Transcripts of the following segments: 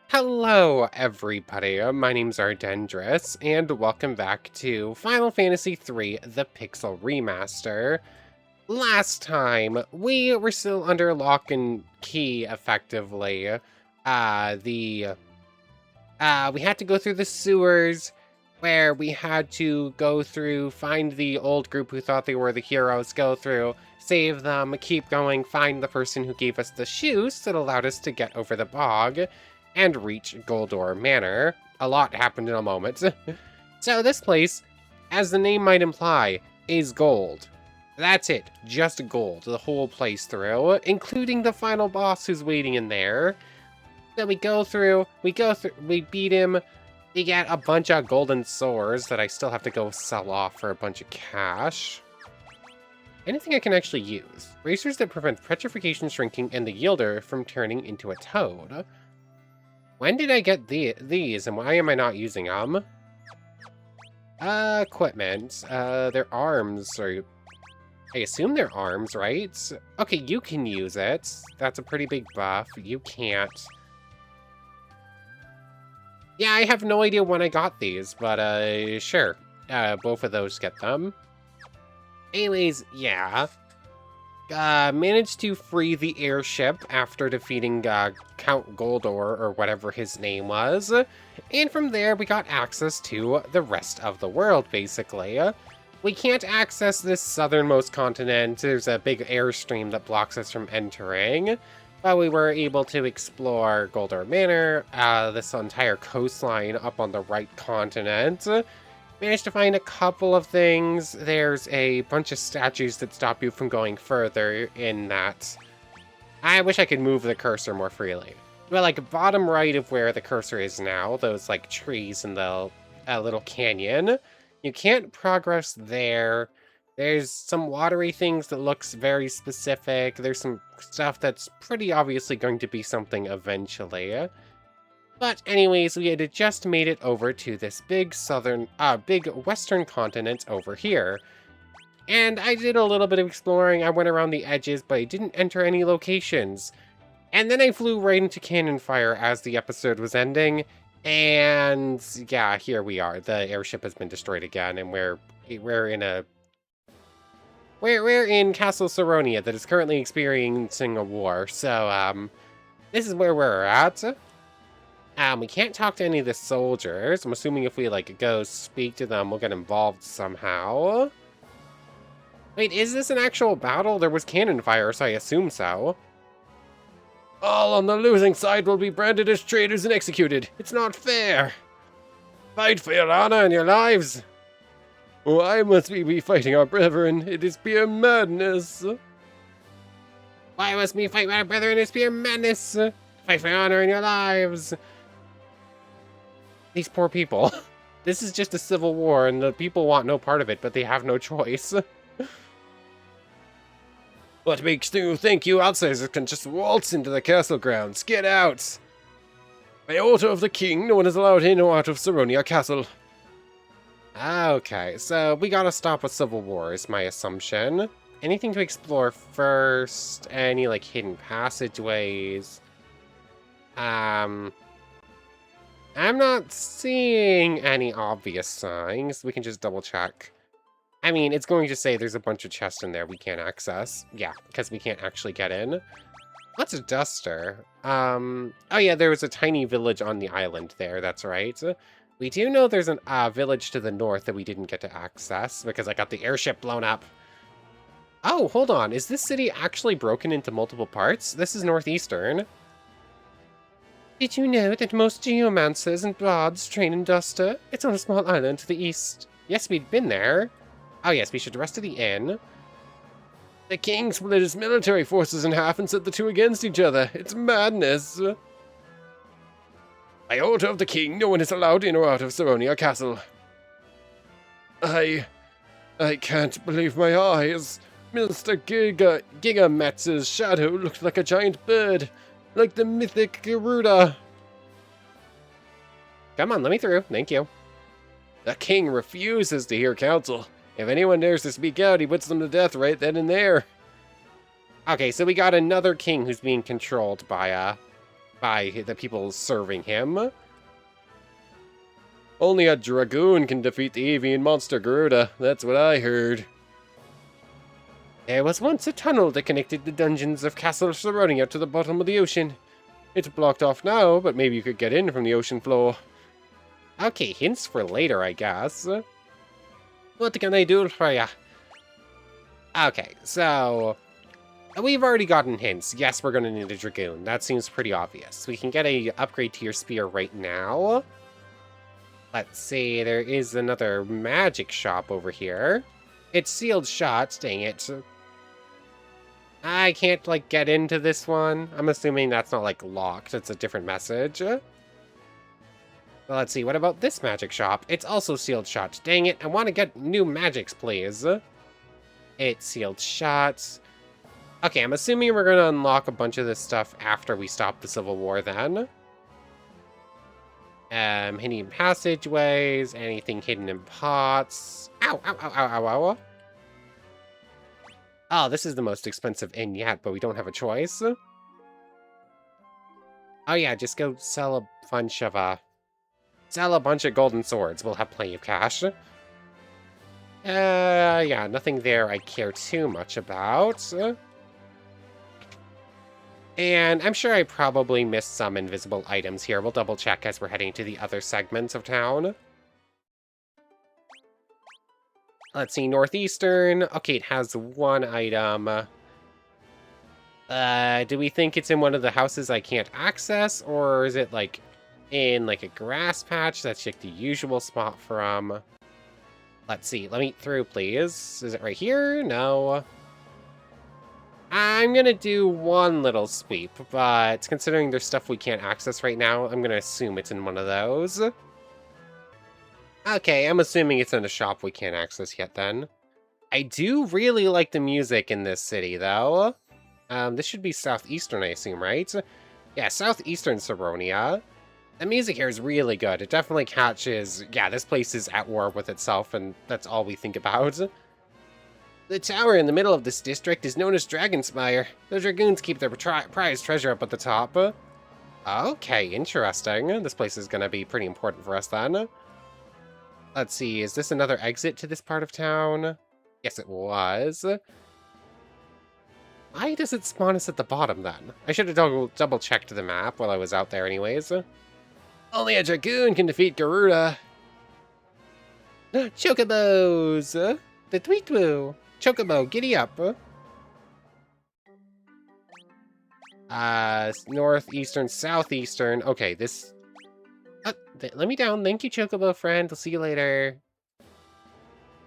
Hello, everybody. My name's Ardendris, and welcome back to Final Fantasy III: The Pixel Remaster. Last time, we were still under lock and key, effectively. We had to go through the sewers, where we had to go through, find the old group who thought they were the heroes, go through, save them, keep going, find the person who gave us the shoes that allowed us to get over the bog, and reach Goldor Manor. A lot happened in a moment. So this place, as the name might imply, is gold. That's it, just gold, the whole place through, including the final boss who's waiting in there. So we beat him, we get a bunch of golden swords that I still have to go sell off for a bunch of cash. Anything I can actually use. Racers that prevent petrification shrinking and the yielder from turning into a toad. When did I get these, and why am I not using them? Equipment. Their arms, or... I assume they're arms, right? Okay, you can use it. That's a pretty big buff. You can't. Yeah, I have no idea when I got these, but, sure. Both of those get them. Anyways, yeah. Managed to free the airship after defeating Count Goldor, or whatever his name was. And from there, we got access to the rest of the world, basically. We can't access this southernmost continent. There's a big airstream that blocks us from entering. But we were able to explore Goldor Manor, this entire coastline up on the right continent. Managed to find a couple of things. There's a bunch of statues that stop you from going further in that. I wish I could move the cursor more freely. But like bottom right of where the cursor is now, those like trees in the little canyon, you can't progress there. There's some watery things that looks very specific. There's some stuff that's pretty obviously going to be something eventually. But anyways, we had just made it over to this big western continent over here. And I did a little bit of exploring. I went around the edges, but I didn't enter any locations. And then I flew right into cannon fire as the episode was ending. And yeah, here we are. The airship has been destroyed again, and we're in Castle Saronia that is currently experiencing a war. So this is where we're at. We can't talk to any of the soldiers. I'm assuming if we, like, go speak to them, we'll get involved somehow. Wait, is this an actual battle? There was cannon fire, so I assume so. All on the losing side will be branded as traitors and executed. It's not fair. Fight for your honor and your lives. Why must we be fighting our brethren? It is pure madness. Why must we fight our brethren? It's pure madness. Fight for your honor and your lives. These poor people. This is just a civil war, and the people want no part of it, but they have no choice. What makes you think you outsiders can just waltz into the castle grounds? Get out! By order of the king, no one is allowed in or out of Saronia Castle. Okay, so we gotta stop a civil war, is my assumption. Anything to explore first? Any, like, hidden passageways? I'm not seeing any obvious signs. We can just double check. I mean, it's going to say there's a bunch of chests in there we can't access. Yeah, because we can't actually get in. What's a duster? Oh yeah, there was a tiny village on the island there, that's right. We do know there's a village to the north that we didn't get to access because I got the airship blown up. Oh, hold on. Is this city actually broken into multiple parts? This is northeastern. Did you know that most geomancers and bards train in Duster? It's on a small island to the east. Yes, we'd been there. Oh yes, we should rest at the inn. The king split his military forces in half and set the two against each other. It's madness. By order of the king, no one is allowed in or out of Saronia Castle. I can't believe my eyes. Mr. Gigametz's shadow looked like a giant bird. Like the mythic Garuda. Come on, let me through. Thank you. The king refuses to hear counsel. If anyone dares to speak out, he puts them to death right then and there. Okay, so we got another king who's being controlled by by the people serving him. Only a dragoon can defeat the avian monster Garuda. That's what I heard. There was once a tunnel that connected the dungeons of Castle Saronia to the bottom of the ocean. It's blocked off now, but maybe you could get in from the ocean floor. Okay, hints for later, I guess. What can I do for ya? Okay, so we've already gotten hints. Yes, we're gonna need a dragoon. That seems pretty obvious. We can get a upgrade to your spear right now. Let's see, there is another magic shop over here. It's sealed shut, dang it. I can't, like, get into this one. I'm assuming that's not, like, locked. It's a different message. Well, let's see, what about this magic shop? It's also sealed shut. Dang it, I want to get new magics, please. It's sealed shut. Okay, I'm assuming we're going to unlock a bunch of this stuff after we stop the Civil War, then. Hidden passageways, anything hidden in pots. Ow, ow, ow, ow, ow, ow. Oh, this is the most expensive inn yet, but we don't have a choice. Oh yeah, just go sell a bunch of, golden swords. We'll have plenty of cash. Yeah, nothing there I care too much about. And I'm sure I probably missed some invisible items here. We'll double check as we're heading to the other segments of town. Let's see, Northeastern. Okay, it has one item. Do we think it's in one of the houses I can't access? Or is it, like, in, like, a grass patch? That's, like, the usual spot from. Let's see, let me through, please. Is it right here? No. I'm gonna do one little sweep, but considering there's stuff we can't access right now, I'm gonna assume it's in one of those. Okay, I'm assuming it's in a shop we can't access yet then. I do really like the music in this city, though. This should be Southeastern, I assume, right? Yeah, Southeastern Saronia. The music here is really good. It definitely catches, yeah, this place is at war with itself, and that's all we think about. The tower in the middle of this district is known as Dragonspire. The Dragoons keep their prized treasure up at the top. Okay, interesting. This place is gonna be pretty important for us then. Let's see, is this another exit to this part of town? Yes, it was. Why does it spawn us at the bottom then? I should have double-checked the map while I was out there anyways. Only a dragoon can defeat Garuda. Chocobos! The Tweetwoo! Chocobo, giddy up! Northeastern, southeastern. Okay, this. Let me down. Thank you, Chocobo friend. I'll see you later.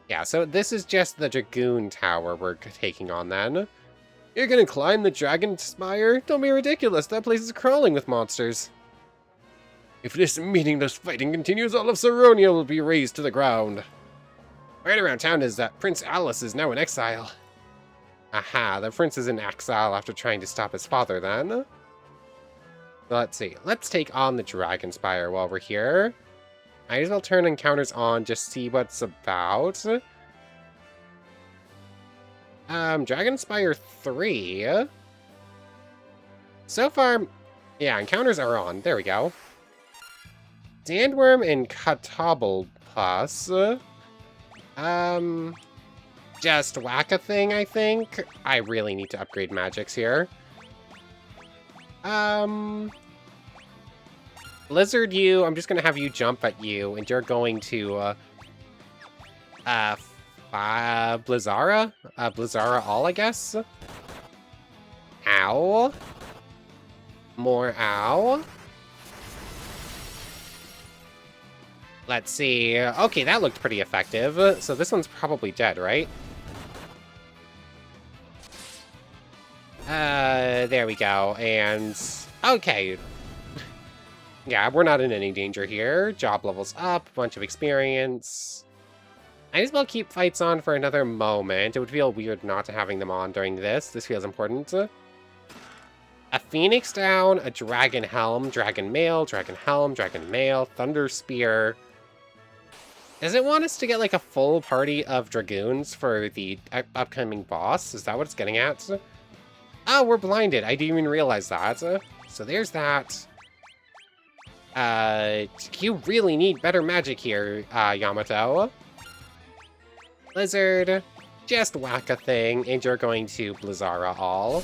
Yeah, so this is just the Dragoon Tower we're taking on then. You're gonna climb the Dragon Spire? Don't be ridiculous. That place is crawling with monsters. If this meaningless fighting continues, all of Saronia will be razed to the ground. Right around town is that Prince Alice is now in exile. Aha, the prince is in exile after trying to stop his father then. Let's see. Let's take on the Dragon Spire while we're here. Might as well turn encounters on, just see what's about. Dragon Spire 3. So far, yeah, encounters are on. There we go. Sandworm and Catobble Plus. Just whack a thing, I think. I really need to upgrade magics here. Blizzard you, I'm just gonna have you jump at you, and you're going to, Blizzara? Blizzara all, I guess? Ow. More ow. Let's see. Okay, that looked pretty effective. So this one's probably dead, right? There we go. And okay. Yeah, we're not in any danger here. Job levels up, bunch of experience. Might as well keep fights on for another moment. It would feel weird not having them on during this. This feels important. A Phoenix down, a Dragon Helm, Dragon Mail, Dragon Helm, Dragon Mail, Thunder Spear. Does it want us to get like a full party of Dragoons for the upcoming boss? Is that what it's getting at? Oh, we're blinded. I didn't even realize that. so there's that. You really need better magic here, Yamato. Blizzard, just whack a thing, and you're going to Blizzara all.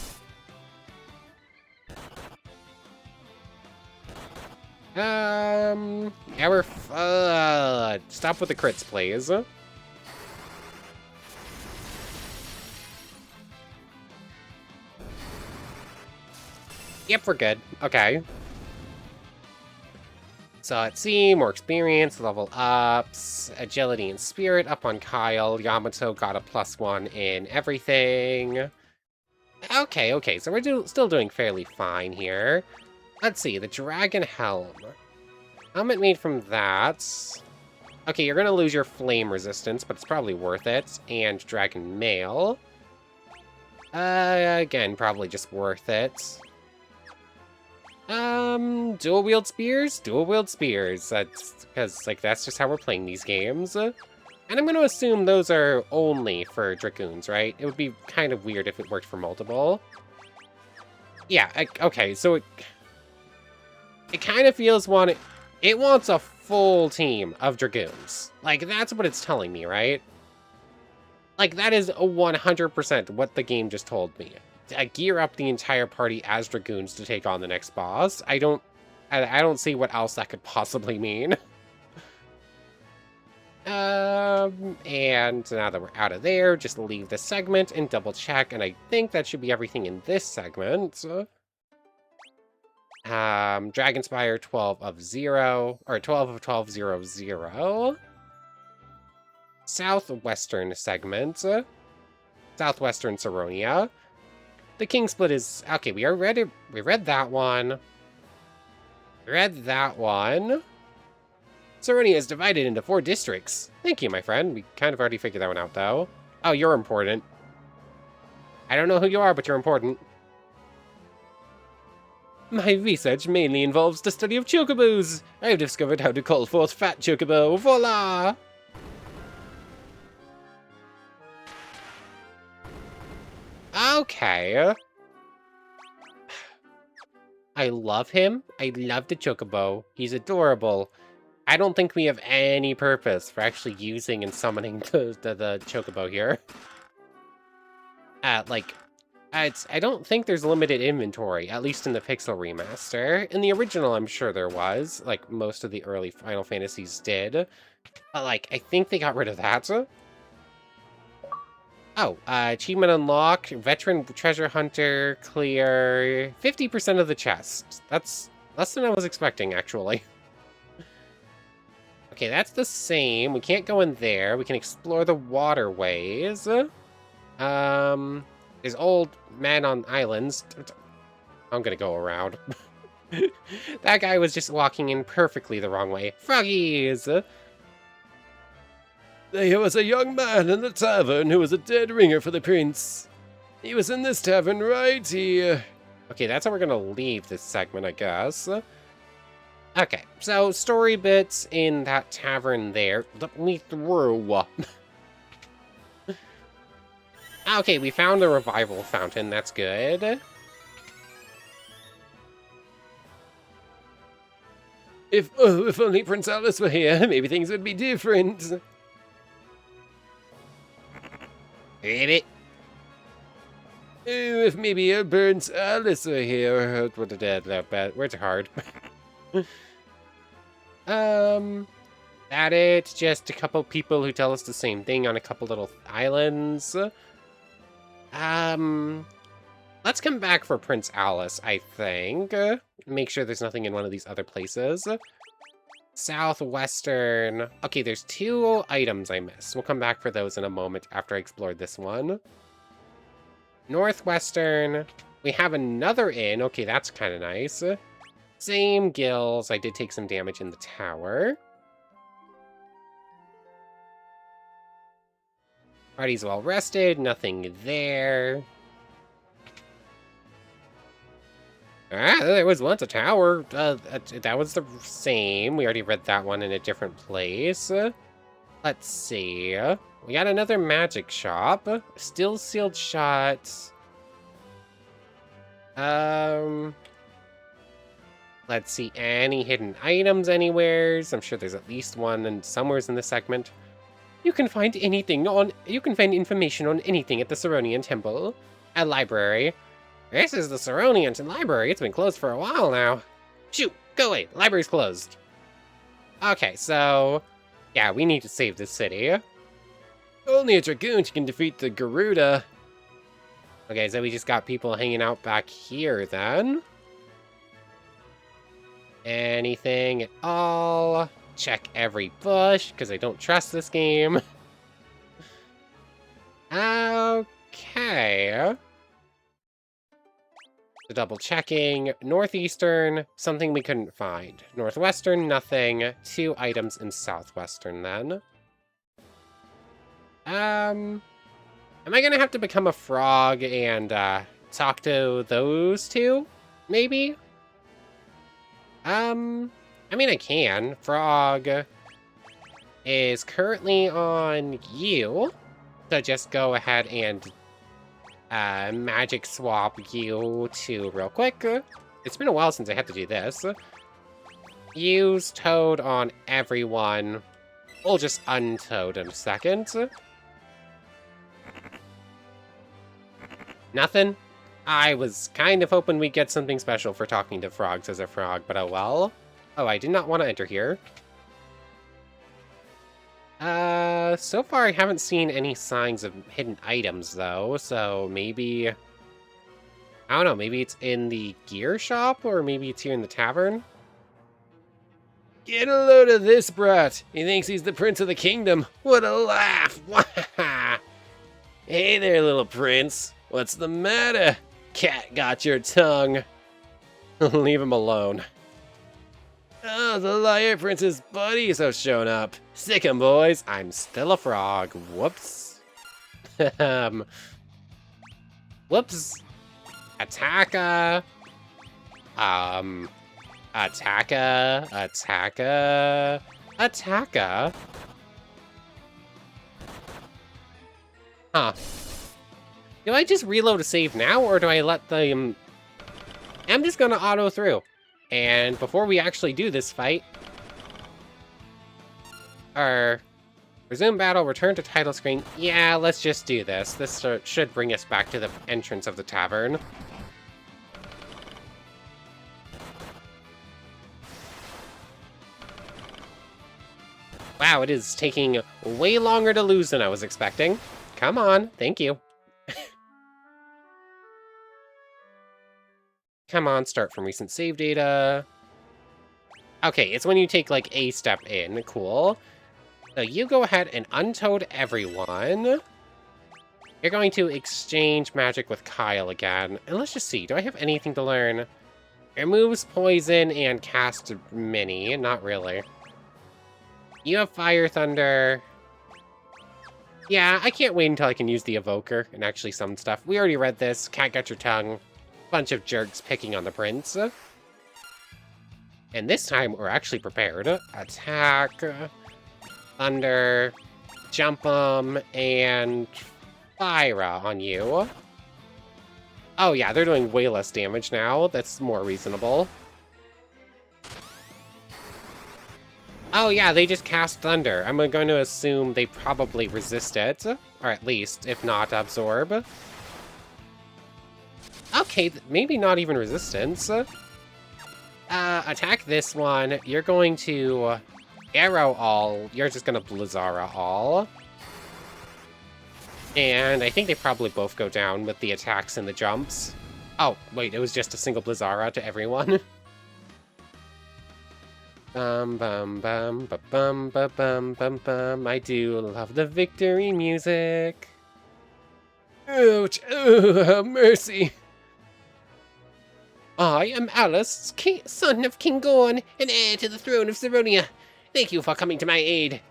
Yeah, we're stop with the crits, please. Yep, we're good. Okay. So let's see, more experience, level ups, agility and spirit up on Kyle. Yamato got a +1 in everything. Okay, so we're still doing fairly fine here. Let's see, the Dragon Helm. Helmet made from that. Okay, you're gonna lose your flame resistance, but it's probably worth it. And Dragon Mail. Again, probably just worth it. Dual wield spears? Dual wield spears. That's because, like, that's just how we're playing these games. And I'm going to assume those are only for Dragoons, right? It would be kind of weird if it worked for multiple. Yeah, okay, so it kind of feels it wants a full team of Dragoons. Like, that's what it's telling me, right? Like, that is 100% what the game just told me. Gear up the entire party as Dragoons to take on the next boss. I don't see what else that could possibly mean. And now that we're out of there, just leave the segment and double check, and I think that should be everything in this segment. Dragonspire 12 of 0, or 12 of 12, 0 of 0. Southwestern segment. Southwestern Saronia. The King Split is... Okay, we read that one. Read that one. Saronia is divided into 4 districts. Thank you, my friend. We kind of already figured that one out, though. Oh, you're important. I don't know who you are, but you're important. My research mainly involves the study of chocobos. I've discovered how to call forth fat chocobo. Voila! Okay. I love him. I love the chocobo. He's adorable. I don't think we have any purpose for actually using and summoning the chocobo here. I don't think there's limited inventory, at least in the Pixel Remaster. In the original, I'm sure there was, like most of the early Final Fantasies did. But, like, I think they got rid of that. Oh, achievement unlock, veteran treasure hunter, clear 50% of the chest. That's less than I was expecting, actually. Okay, that's the same. We can't go in there. We can explore the waterways. There's old man on islands. I'm gonna go around. That guy was just walking in perfectly the wrong way. Froggies! There was a young man in the tavern who was a dead ringer for the prince. He was in this tavern right here. Okay, that's how we're gonna leave this segment, I guess. Okay, so story bits in that tavern there. Let me through. Okay, we found the revival fountain. That's good. If only Prince Alice were here, maybe things would be different. Hit it. Oh, if maybe Prince Alice were here. What a dead that bad. Words are hard. That it. Just a couple people who tell us the same thing on a couple little islands. Let's come back for Prince Alice, I think. Make sure there's nothing in one of these other places. Southwestern. Okay, there's 2 items I missed. We'll come back for those in a moment after I explored this one. Northwestern. We have another inn. Okay, that's kind of nice. Same gills. I did take some damage in the tower. Party's well rested. Nothing there. Ah, there was once a tower. That was the same. We already read that one in a different place. Let's see. We got another magic shop. Still sealed shut. Let's see, any hidden items anywheres? I'm sure there's at least one and somewheres in this segment. You can find information on anything at the Ceronian Temple. A library. This is the Ceronian Library. It's been closed for a while now. Shoot, go away. The library's closed. Okay, so yeah, we need to save this city. Only a dragoon can defeat the Garuda. Okay, so we just got people hanging out back here then. Anything at all? Check every bush, because I don't trust this game. Okay. So double checking. Northeastern, something we couldn't find. Northwestern, nothing. 2 items in Southwestern then. Am I gonna have to become a frog and talk to those 2? Maybe? I mean, I can. Frog is currently on you. So just go ahead and magic swap you 2 real quick. It's been a while since I had to do this. Use Toad on everyone. We'll just untoad in a second. Nothing? I was kind of hoping we'd get something special for talking to frogs as a frog, but oh well. Oh, I did not want to enter here. So far I haven't seen any signs of hidden items, though, so maybe... I don't know, maybe it's in the gear shop, or maybe it's here in the tavern? Get a load of this brat! He thinks he's the prince of the kingdom! What a laugh! Hey there, little prince! What's the matter? Cat got your tongue. Leave him alone. Oh, the liar prince's buddies have shown up. Sick 'em, boys. I'm still a frog. Whoops. Whoops. Attacka. Attacka. Attacka. Attacka. Huh. Do I just reload a save now, or do I let them... I'm just gonna auto through. And before we actually do this fight... resume battle, return to title screen. Yeah, let's just do this. This should bring us back to the entrance of the tavern. Wow, it is taking way longer to lose than I was expecting. Come on, thank you. Come on, start from recent save data. Okay, it's when you take, like, a step in. Cool. So you go ahead and untoad everyone. You're going to exchange magic with Kyle again. And let's just see, do I have anything to learn? Removes poison and cast mini. Not really. You have Fire Thunder. Yeah, I can't wait until I can use the Evoker and actually summon stuff. We already read this. Cat got your tongue. Bunch of jerks picking on the prince. And this time, we're actually prepared. Attack, Thunder, Jump 'em, and Fire on you. Oh yeah, they're doing way less damage now. That's more reasonable. Oh yeah, they just cast Thunder. I'm going to assume they probably resist it. Or at least, if not, absorb. Okay, maybe not even resistance. Attack this one. You're going to Arrow all. You're just going to Blizzara all. And I think they probably both go down with the attacks and the jumps. Oh, wait, it was just a single Blizzara to everyone. Bum bum bum ba bum ba bum bum bum. I do love the victory music. Ouch! Oh, have mercy! I am Alice, son of King Gorn, and heir to the throne of Saronia. Thank you for coming to my aid.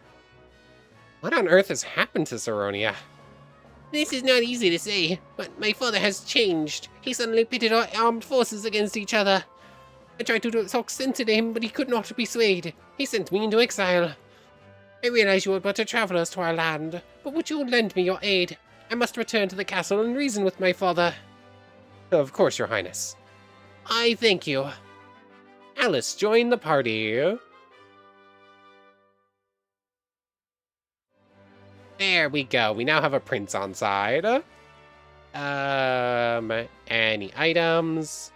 What on earth has happened to Saronia? This is not easy to say, but my father has changed. He suddenly pitted our armed forces against each other. I tried to talk sense into him, but he could not be swayed. He sent me into exile. I realize you are but travelers to our land, but would you lend me your aid? I must return to the castle and reason with my father. Of course, your highness. I thank you. Alice, join the party. There we go. We now have a prince on side. Any items?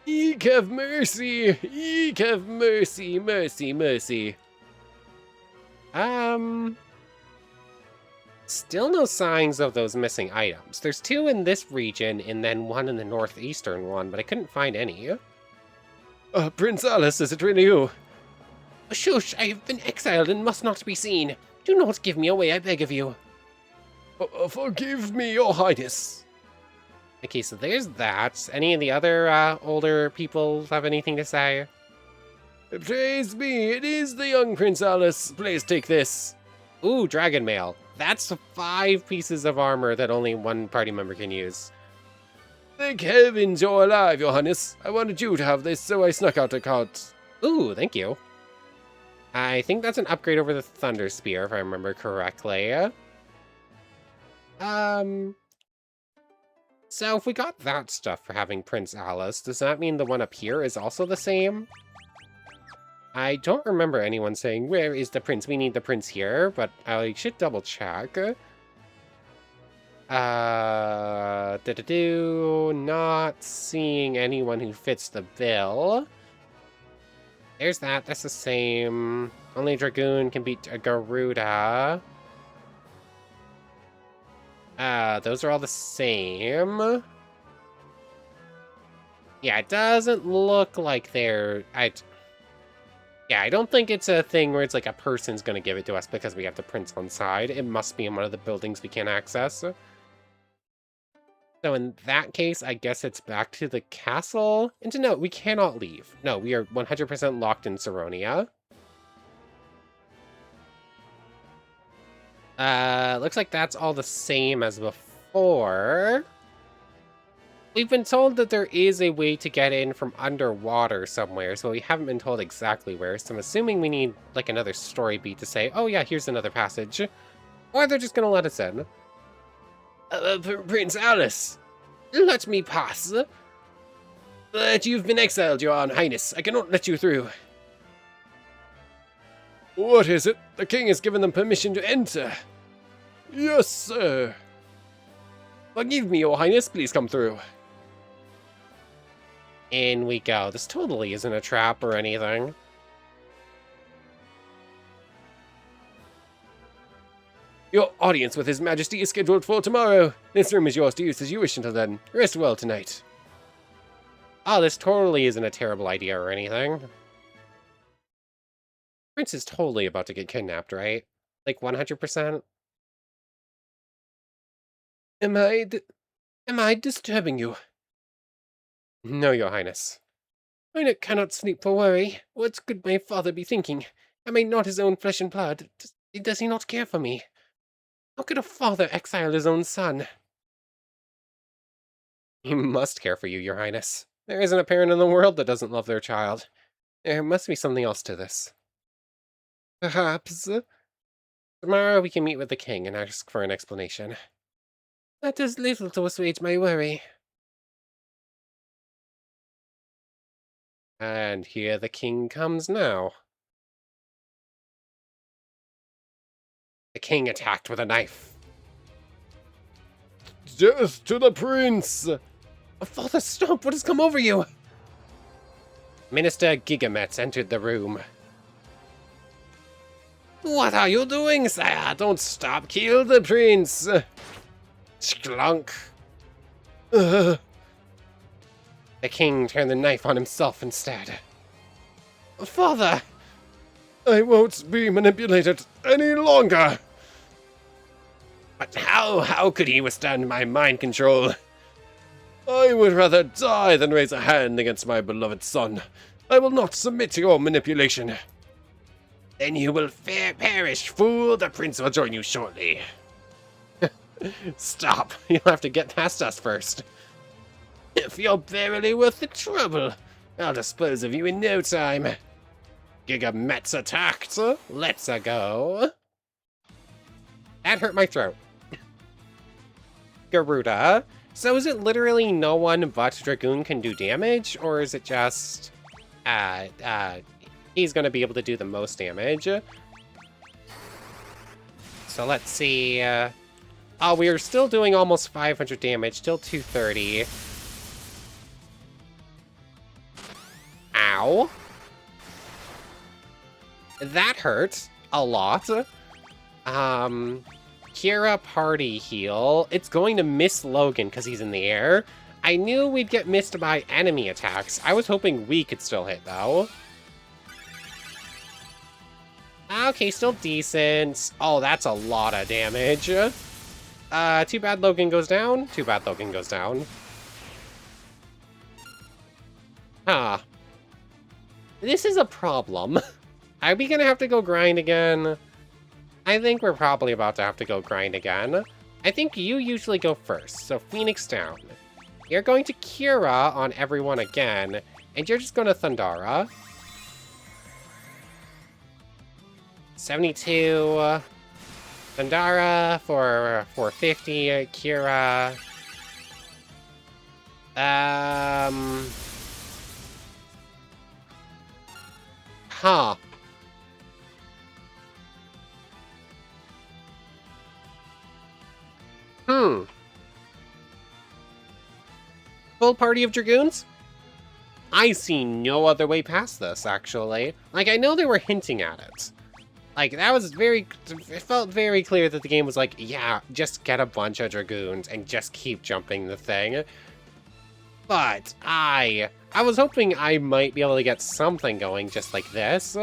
Eek have mercy! Eek have mercy, mercy, mercy. Still no signs of those missing items. There's 2 in this region and then 1 in the northeastern one, but I couldn't find any. Prince Alice, is it really you? Shush, I have been exiled and must not be seen. Do not give me away, I beg of you. Forgive me, your highness. Okay, so there's that. Any of the other older people have anything to say? Praise me, it is the young Prince Alice. Please take this. Ooh, dragon mail. That's 5 pieces of armor that only 1 party member can use. Thank heavens you're alive, your highness. I wanted you to have this, so I snuck out a cart. Ooh, thank you. I think that's an upgrade over the Thunder Spear, if I remember correctly. So if we got that stuff for having Prince Alice, does that mean the one up here is also the same? I don't remember anyone saying, where is the prince? We need the prince here, but I should double check. Not seeing anyone who fits the bill. There's that, that's the same. Only Dragoon can beat a Garuda. Those are all the same. Yeah, it doesn't look like they're... Yeah, I don't think it's a thing where it's like a person's gonna give it to us because we have the prince on side. It must be in one of the buildings we can't access. So in that case, I guess it's back to the castle. And to note, we cannot leave. No, we are 100% locked in Saronia. Looks like that's all the same as before. We've been told that there is a way to get in from underwater somewhere, so we haven't been told exactly where, so I'm assuming we need, like, another story beat to say, oh yeah, here's another passage. Or they're just gonna let us in. Prince Alice, let me pass. But you've been exiled, your highness. I cannot let you through. What is it? The king has given them permission to enter. Yes, sir. Forgive me, your highness. Please come through. In we go. This totally isn't a trap or anything. Your audience with His Majesty is scheduled for tomorrow. This room is yours to use as you wish until then. Rest well tonight. Oh, this totally isn't a terrible idea or anything. Prince is totally about to get kidnapped, right? Like 100%? Am I disturbing you? No, your highness. I cannot sleep for worry. What could my father be thinking? Am I not his own flesh and blood? Does he not care for me? How could a father exile his own son? He must care for you, your highness. There isn't a parent in the world that doesn't love their child. There must be something else to this. Perhaps. Tomorrow we can meet with the king and ask for an explanation. That does little to assuage my worry. And here the king comes now. The king attacked with a knife. Death to the prince! Father, stop! What has come over you? Minister Gigametz entered the room. What are you doing, sire? Don't stop! Kill the prince! Sklunk. The king turned the knife on himself instead. Father! I won't be manipulated any longer! But how could he withstand my mind control? I would rather die than raise a hand against my beloved son. I will not submit to your manipulation. Then you will perish, fool. The prince will join you shortly. Stop. You'll have to get past us first. If you're barely worth the trouble, I'll dispose of you in no time. Gigametz attacked. Let's go. That hurt my throat. Garuda. So is it literally no one but Dragoon can do damage, or is it just... uh, uh, he's going to be able to do the most damage. So let's see. Oh, we are still doing almost 500 damage, still 230. Ow. That hurt a lot. Kira party heal. It's going to miss Logan because he's in the air. I knew we'd get missed by enemy attacks. I was hoping we could still hit, though. Okay, still decent. Oh, that's a lot of damage. Too bad Logan goes down. Too bad Logan goes down. Huh. This is a problem. Are we gonna have to go grind again? I think we're probably about to have to go grind again. I think you usually go first, so Phoenix down. You're going to Kira on everyone again, and you're just going to Thundara. 72. Thundara for 450. Kira. Huh. Full party of Dragoons? I see no other way past this, actually. Like, I know they were hinting at it. Like, that was it felt very clear that the game was like, yeah, just get a bunch of Dragoons and just keep jumping the thing. But I was hoping I might be able to get something going just like this.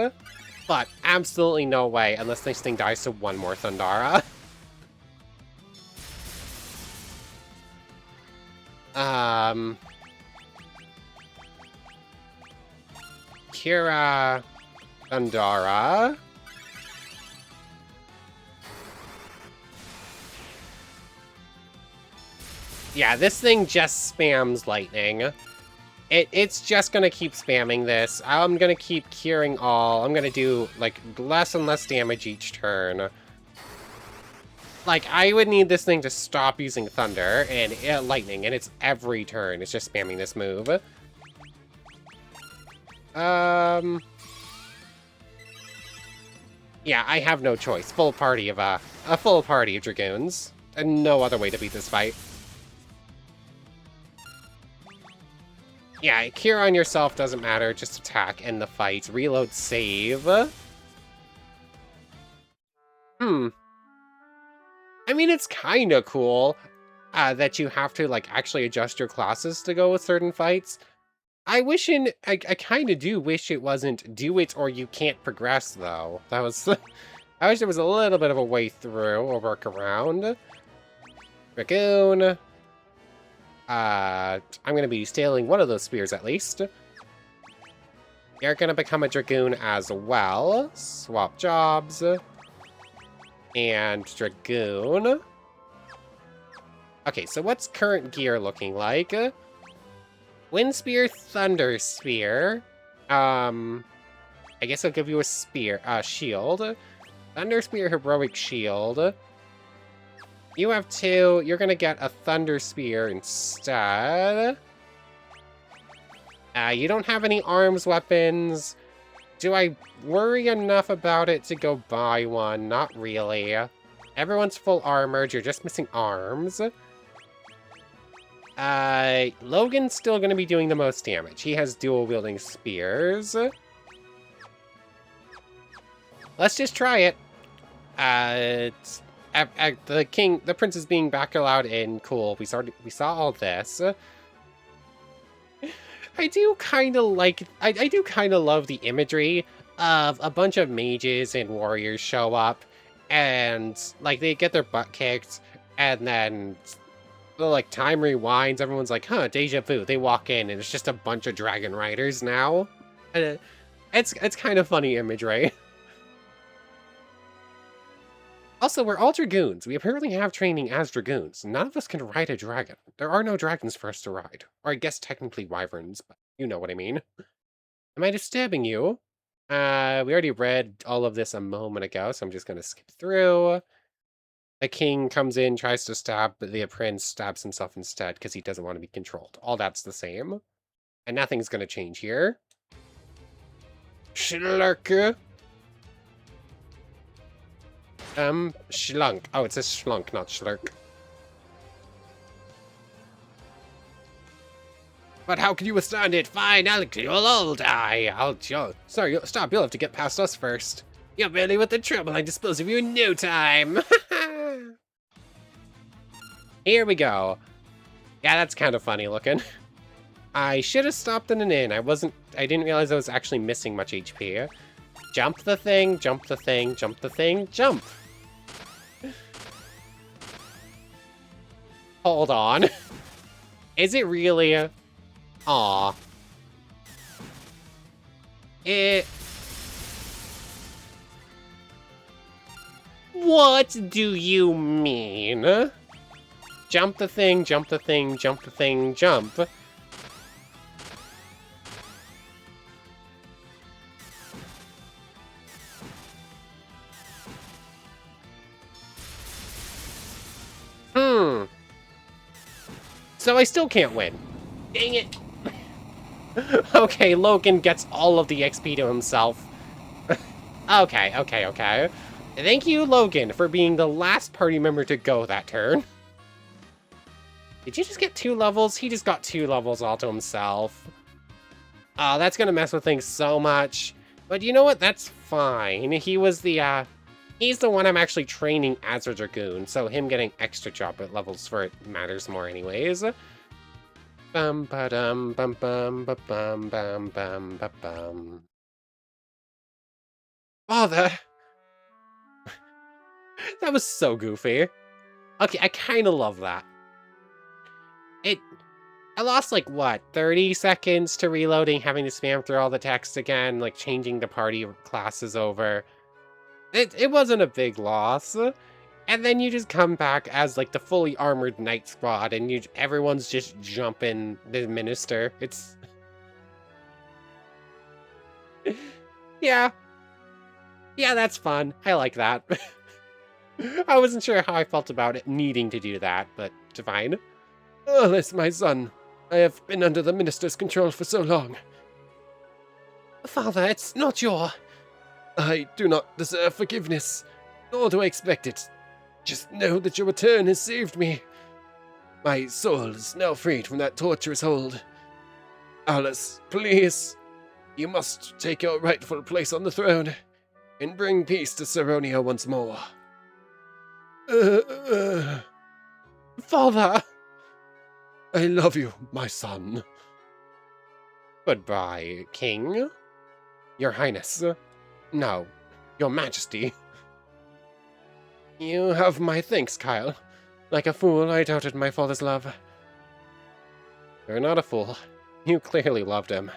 But absolutely no way unless this thing dies to one more Thundara. Kira, Thundara. Yeah, this thing just spams lightning. It's just gonna keep spamming this. I'm gonna keep curing all. I'm gonna do, like, less and less damage each turn. Like, I would need this thing to stop using thunder and lightning, and it's every turn. It's just spamming this move. Yeah, I have no choice. Full party of, a full party of Dragoons. And no other way to beat this fight. Yeah, cure on yourself doesn't matter. Just attack, end the fight. Reload, save. I mean, it's kind of cool that you have to, like, actually adjust your classes to go with certain fights. I kind of do wish it wasn't do it or you can't progress, though. That was, I wish there was a little bit of a way through or workaround. Dragoon. I'm going to be stealing one of those spears, at least. You're going to become a Dragoon as well. Swap jobs. And Dragoon. Okay, so what's current gear looking like? Wind Spear, Thunder Spear. I guess I'll give you a shield. Thunder Spear, Heroic Shield. You have 2. You're gonna get a Thunder Spear instead. You don't have any arms weapons. Do I worry enough about it to go buy one? Not really. Everyone's full armored, you're just missing arms. Logan's still gonna be doing the most damage. He has dual-wielding spears. Let's just try it. The prince is being back allowed in. Cool. We saw all this. I do kind of like. I do kind of love the imagery of a bunch of mages and warriors show up, and like they get their butt kicked, and then like time rewinds. Everyone's like, "Huh, deja vu." They walk in, and it's just a bunch of dragon riders now. It's kind of funny imagery. Also, we're all Dragoons. We apparently have training as Dragoons. None of us can ride a dragon. There are no dragons for us to ride. Or I guess technically wyverns, but you know what I mean. Am I disturbing you? We already read all of this a moment ago, so I'm just going to skip through. The king comes in, tries to stab, but the prince stabs himself instead because he doesn't want to be controlled. All that's the same. And nothing's going to change here. Schlurk. Schlunk. Oh, it says schlunk, not schlurk. But how can you withstand it? Fine, you'll all die. Sorry, stop. You'll have to get past us first. You're barely with the trouble. I dispose of you in no time. Here we go. Yeah, that's kind of funny looking. I should have stopped in an inn. I didn't realize I was actually missing much HP. Jump the thing, jump the thing, jump the thing, jump. Hold on. Is it really? Aw. What do you mean? Jump the thing, jump the thing, jump the thing, jump. So I still can't win. Dang it. Okay, Logan gets all of the XP to himself. Okay. Thank you, Logan, for being the last party member to go that turn. Did you just get 2 levels? He just got 2 levels all to himself. Oh, that's gonna mess with things so much. But you know what? That's fine. He's the one I'm actually training as a Dragoon, so him getting extra drop at levels for it matters more anyways. Bum ba dum bum bum ba bum bum bum ba bum. Oh, that was so goofy. Okay, I kind of love that. I lost like what, 30 seconds to reloading, having to spam through all the text again, like changing the party classes over. It wasn't a big loss. And then you just come back as like the fully armored knight squad and everyone's just jumping the minister. It's Yeah. Yeah, that's fun. I like that. I wasn't sure how I felt about it needing to do that, but fine. Alas, my son. I have been under the minister's control for so long. Father, it's not your... I do not deserve forgiveness, nor do I expect it. Just know that your return has saved me. My soul is now freed from that torturous hold. Alice, please, you must take your rightful place on the throne and bring peace to Saronia once more. Father! I love you, my son. Goodbye, King. Your Highness. No, Your Majesty. You have my thanks, Kyle. Like a fool, I doubted my father's love. You're not a fool. You clearly loved him.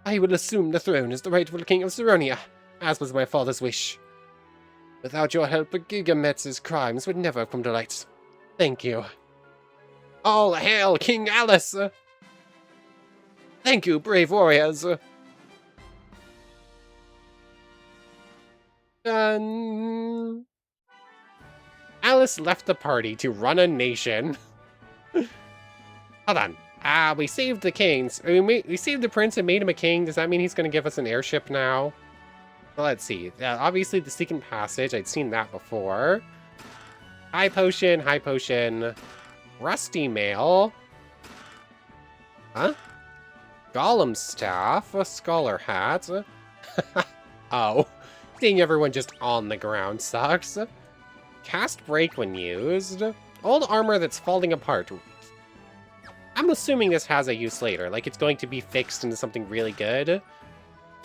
I will assume the throne as the rightful king of Saronia, as was my father's wish. Without your help, Gigametz's crimes would never have come to light. Thank you. All hail King Alice! Thank you, brave warriors! Alice left the party to run a nation. Hold on. We saved the kings. We saved the prince and made him a king. Does that mean he's going to give us an airship now? Well, let's see. Obviously, the second passage. I'd seen that before. High potion, high potion. Rusty mail. Huh? Golem staff. A scholar hat. Oh. Seeing everyone just on the ground sucks. Cast break when used. Old armor that's falling apart. I'm assuming this has a use later. Like, it's going to be fixed into something really good.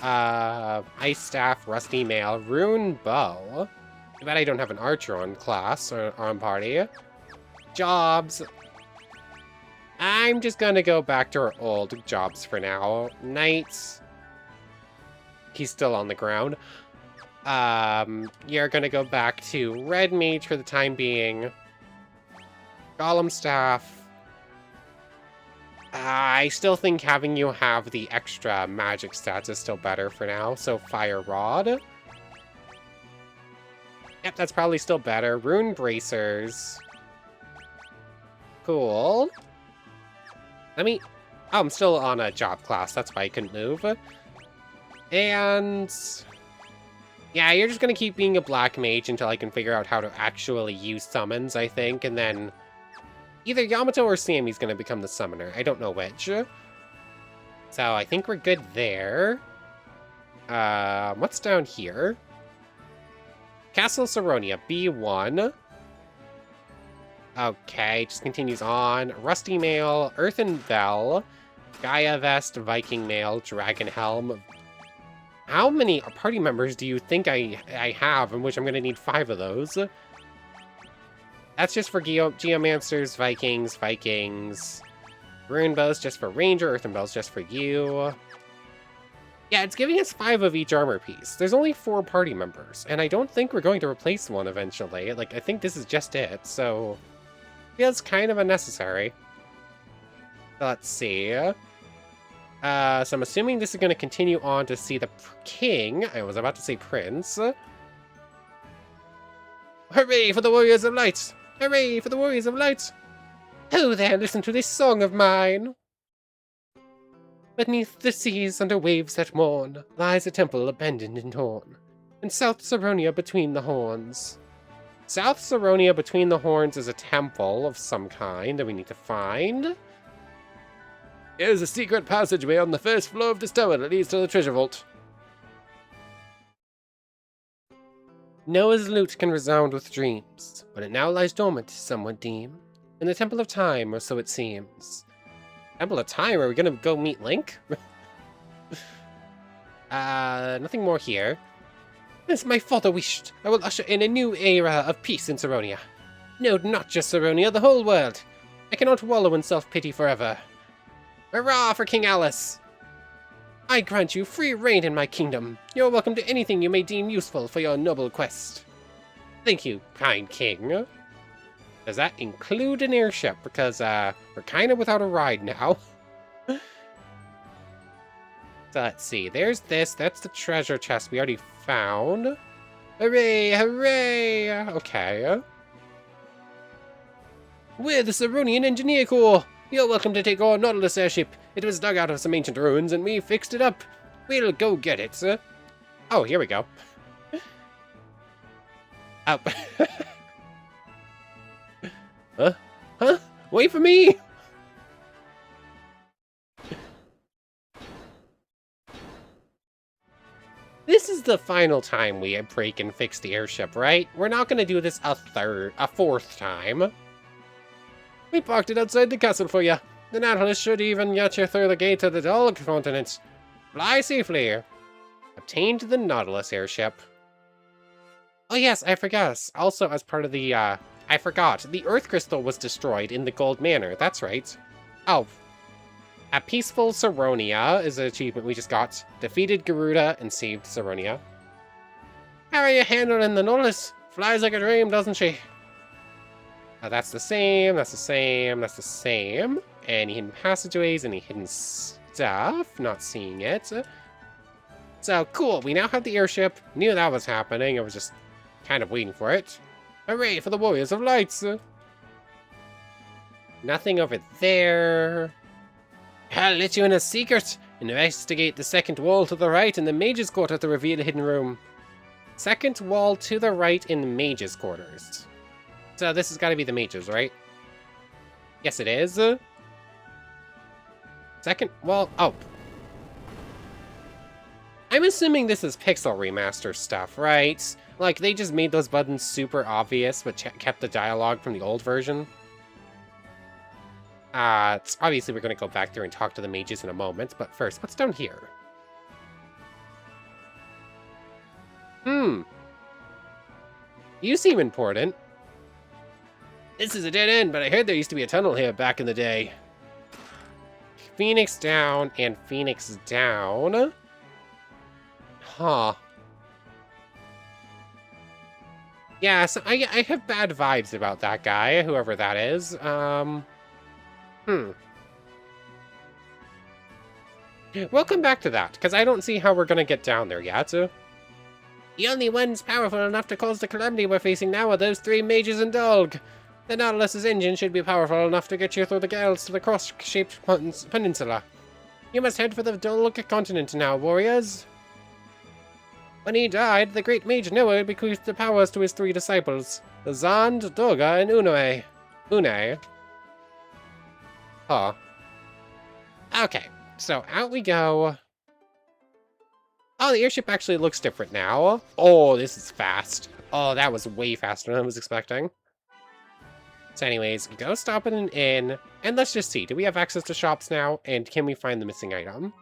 Ice staff, rusty mail, rune bow. Too bad I don't have an archer on class or on party. Jobs. I'm just gonna go back to our old jobs for now. Knights. He's still on the ground. You're gonna go back to red mage for the time being. Golem staff. I still think having you have the extra magic stats is still better for now, so fire rod. Yep, that's probably still better. Rune bracers. Cool. Oh, I'm still on a job class, that's why I couldn't move. And yeah, you're just gonna keep being a black mage until I can figure out how to actually use summons, I think, and then either Yamato or Sammy's gonna become the summoner. I don't know which. So I think we're good there. What's down here? Castle Saronia, B1. Okay, just continues on. Rusty Mail, Earthen Bell, Gaia Vest, Viking Mail, Dragon Helm. How many party members do you think I have, in which I'm going to need 5 of those? That's just for Geomancers, Vikings. Rune Bows just for Ranger, Earthen Bells just for you. Yeah, it's giving us 5 of each armor piece. There's only 4 party members, and I don't think we're going to replace one eventually. Like, I think this is just it, so feels kind of unnecessary. So let's see. So I'm assuming this is going to continue on to see the king. I was about to say prince. Hooray for the warriors of light! Hooray for the warriors of light! Oh there, listen to this song of mine! Beneath the seas, under waves that mourn, lies a temple abandoned and torn, in South Saronia between the horns. South Saronia between the horns is a temple of some kind that we need to find. There's a secret passageway on the first floor of this tower that leads to the treasure vault. Noah's lute can resound with dreams, but it now lies dormant, some would deem, in the Temple of Time, or so it seems. Temple of Time? Are we gonna go meet Link? Nothing more here. As my father wished, I will usher in a new era of peace in Saronia. No, not just Saronia, the whole world. I cannot wallow in self-pity forever. Hurrah for King Alice! I grant you free reign in my kingdom. You're welcome to anything you may deem useful for your noble quest. Thank you, kind king. Does that include an airship? Because, we're kind of without a ride now. So let's see. There's this. That's the treasure chest we already found. Hooray! Hooray! Okay. We're the Saronian Engineer Corps. You're welcome to take our Nautilus airship. It was dug out of some ancient ruins, and we fixed it up. We'll go get it, sir. Oh, here we go. Oh. Huh? Huh? Wait for me! This is the final time we break and fix the airship, right? We're not gonna do this a 4th time. We parked it outside the castle for you. The Nautilus should even get you through the gate to the Dog continent. Fly safely. Obtained the Nautilus airship. Oh yes, I forgot. Also, as part of the, I forgot. The Earth Crystal was destroyed in the Gold Manor. That's right. Oh. A Peaceful Saronia is an achievement we just got. Defeated Garuda and saved Saronia. How are you handling the Nautilus? Flies like a dream, doesn't she? That's the same, that's the same, that's the same. Any hidden passageways, any hidden stuff? Not seeing it. So, cool, we now have the airship. Knew that was happening, I was just kind of waiting for it. Hooray for the Warriors of Lights! Nothing over there. I'll let you in a secret. Investigate the second wall to the right in the Mage's Quarter to reveal a hidden room. Second wall to the right in the Mage's Quarters. So this has got to be the Mage's, right? Yes, it is. Second wall. Oh. I'm assuming this is Pixel Remaster stuff, right? Like, they just made those buttons super obvious, but kept the dialogue from the old version. Obviously, we're going to go back there and talk to the mages in a moment, but first, what's down here? You seem important. This is a dead end, but I heard there used to be a tunnel here back in the day. Phoenix down and Phoenix down. Huh. Yeah, so I have bad vibes about that guy, whoever that is. We'll come back to that, because I don't see how we're going to get down there yet. The only ones powerful enough to cause the calamity we're facing now are those 3 mages and Dog. The Nautilus's engine should be powerful enough to get you through the gales to the cross-shaped peninsula. You must head for the Dog continent now, warriors. When he died, the great mage Noah bequeathed the powers to his 3 disciples, Zand, Doga, and Une. Une. Huh. Okay, so out we go. Oh, the airship actually looks different now. Oh, this is fast. Oh, that was way faster than I was expecting. So anyways, go stop at an inn, and let's just see. Do we have access to shops now, and can we find the missing item?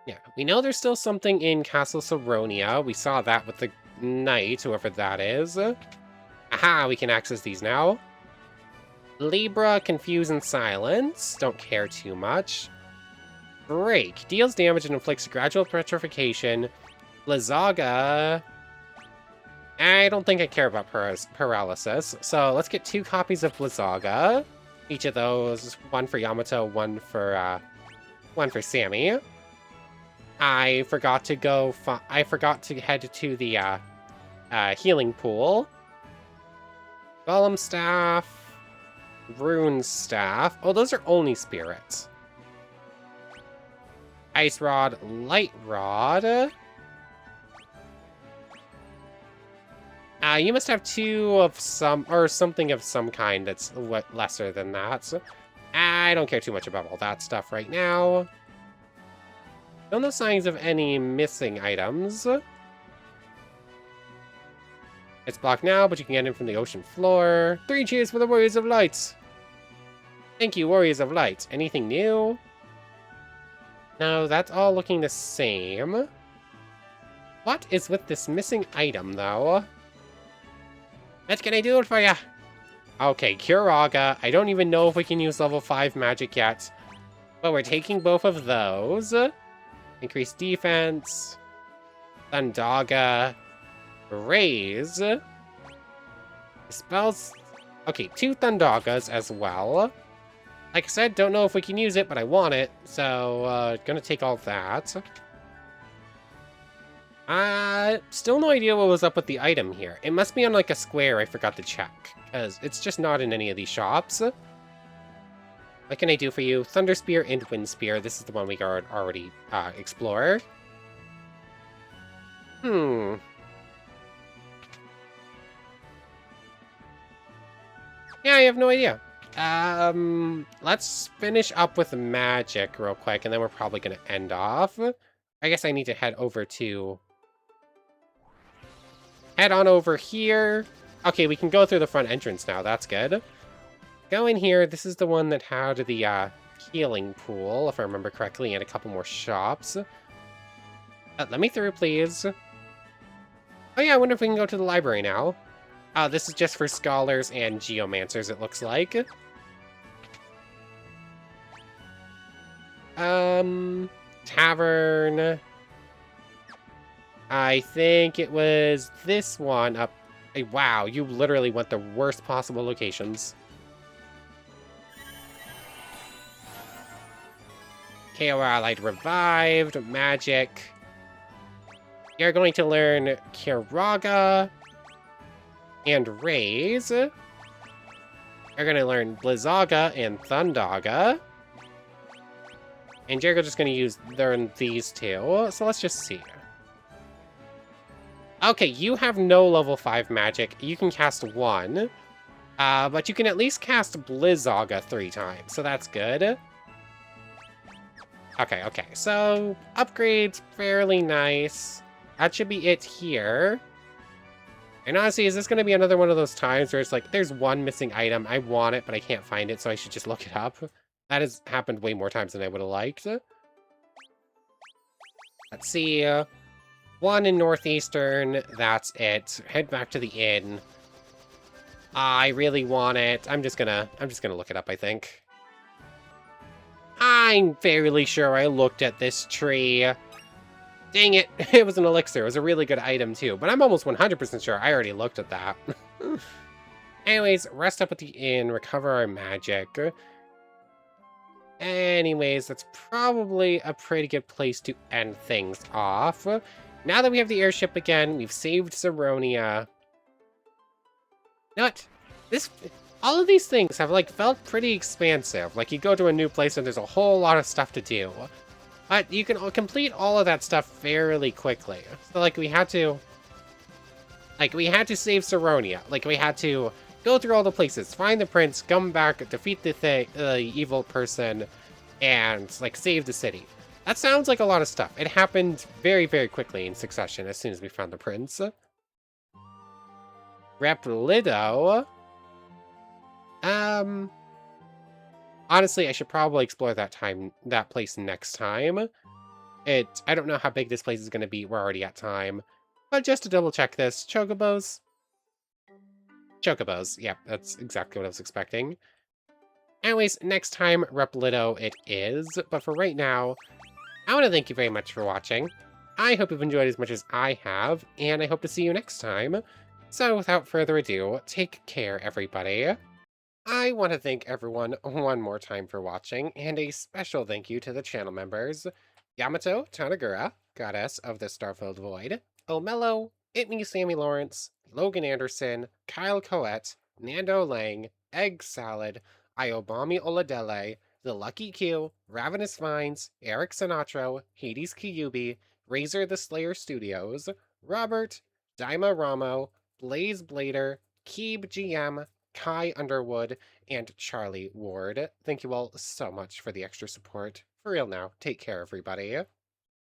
Yeah, we know there's still something in Castle Saronia. We saw that with the knight, whoever that is. Aha, we can access these now. Libra, Confuse, and Silence. Don't care too much. Break. Deals damage and inflicts gradual petrification. Blizzaga. I don't think I care about paralysis. So let's get 2 copies of Blizzaga. Each of those, one for Yamato, one for Sammy. I forgot to head to the healing pool. Golem Staff, Rune Staff. Oh, those are only spirits. Ice Rod, Light Rod. You must have 2 of some, or something of some kind that's lesser than that. So I don't care too much about all that stuff right now. No signs of any missing items. It's blocked now, but you can get in from the ocean floor. 3 cheers for the Warriors of Light! Thank you, Warriors of Light. Anything new? No, that's all looking the same. What is with this missing item, though? What can I do it for ya? Okay, Kuraga. I don't even know if we can use level 5 magic yet. But we're taking both of those. Increase defense. Thundaga. Raise. Spells. Okay, 2 Thundagas as well. Like I said, don't know if we can use it, but I want it. So, gonna take all that. Still no idea what was up with the item here. It must be on like a square I forgot to check, because it's just not in any of these shops. What can I do for you? Thunder Spear and Wind Spear. This is the one we already explored. Yeah, I have no idea. Let's finish up with magic real quick, and then we're probably gonna end off. I guess I need to head on over here. Okay, we can go through the front entrance now. That's good. Go in here. This is the one that had the healing pool, if I remember correctly, and a couple more shops. Let me through, please. Oh yeah, I wonder if we can go to the library now. This is just for scholars and geomancers, it looks like. Tavern. I think it was this one up. Hey, wow, you literally went the worst possible locations. KO Allied revived. Magic. You're going to learn Kiraga and Raise. You're going to learn Blizzaga and Thundaga. And you're just going to learn these 2. So let's just see. Okay, you have no level 5 magic. You can cast 1. But you can at least cast Blizzaga 3 times. So that's good. Okay. So, upgrades, fairly nice. That should be it here. And honestly, is this going to be another one of those times where it's like, there's one missing item, I want it, but I can't find it, so I should just look it up? That has happened way more times than I would have liked. Let's see. 1 in Northeastern, that's it. Head back to the inn. I really want it. I'm just gonna look it up, I think. I'm fairly sure I looked at this tree. Dang it, it was an elixir. It was a really good item too, but I'm almost 100% sure I already looked at that. Anyways, rest up at the inn, recover our magic. Anyways, that's probably a pretty good place to end things off. Now that we have the airship again, we've saved Saronia. All of these things have, like, felt pretty expansive. Like, you go to a new place and there's a whole lot of stuff to do. But you can complete all of that stuff fairly quickly. So, like, we had to save Saronia. Like, we had to go through all the places, find the prince, come back, defeat the evil person, and, like, save the city. That sounds like a lot of stuff. It happened very, very quickly in succession as soon as we found the prince. Replido. Um, Honestly, I should probably explore that place next time. I don't know how big this place is going to be. We're already at time. But just to double check this, Chocobos. Chocobos, yeah, that's exactly what I was expecting. Anyways, next time, Replido it is. But for right now, I want to thank you very much for watching. I hope you've enjoyed as much as I have, and I hope to see you next time. So without further ado, take care, everybody. I want to thank everyone one more time for watching, and a special thank you to the channel members, Yamato Tanagura, Goddess of the Starfilled Void, Omello, It Me Sammy Lawrence, Logan Anderson, Kyle Coette, Nando Lang, Egg Salad, Iobami Oladele, The Lucky Q, Ravenous Vines, Eric Sinatro, Hades Kyubi, Razor the Slayer Studios, Robert, Daima Ramo, Blaze Blader, Keeb GM, Kai Underwood, and Charlie Ward. Thank you all so much for the extra support. For real now, take care, everybody.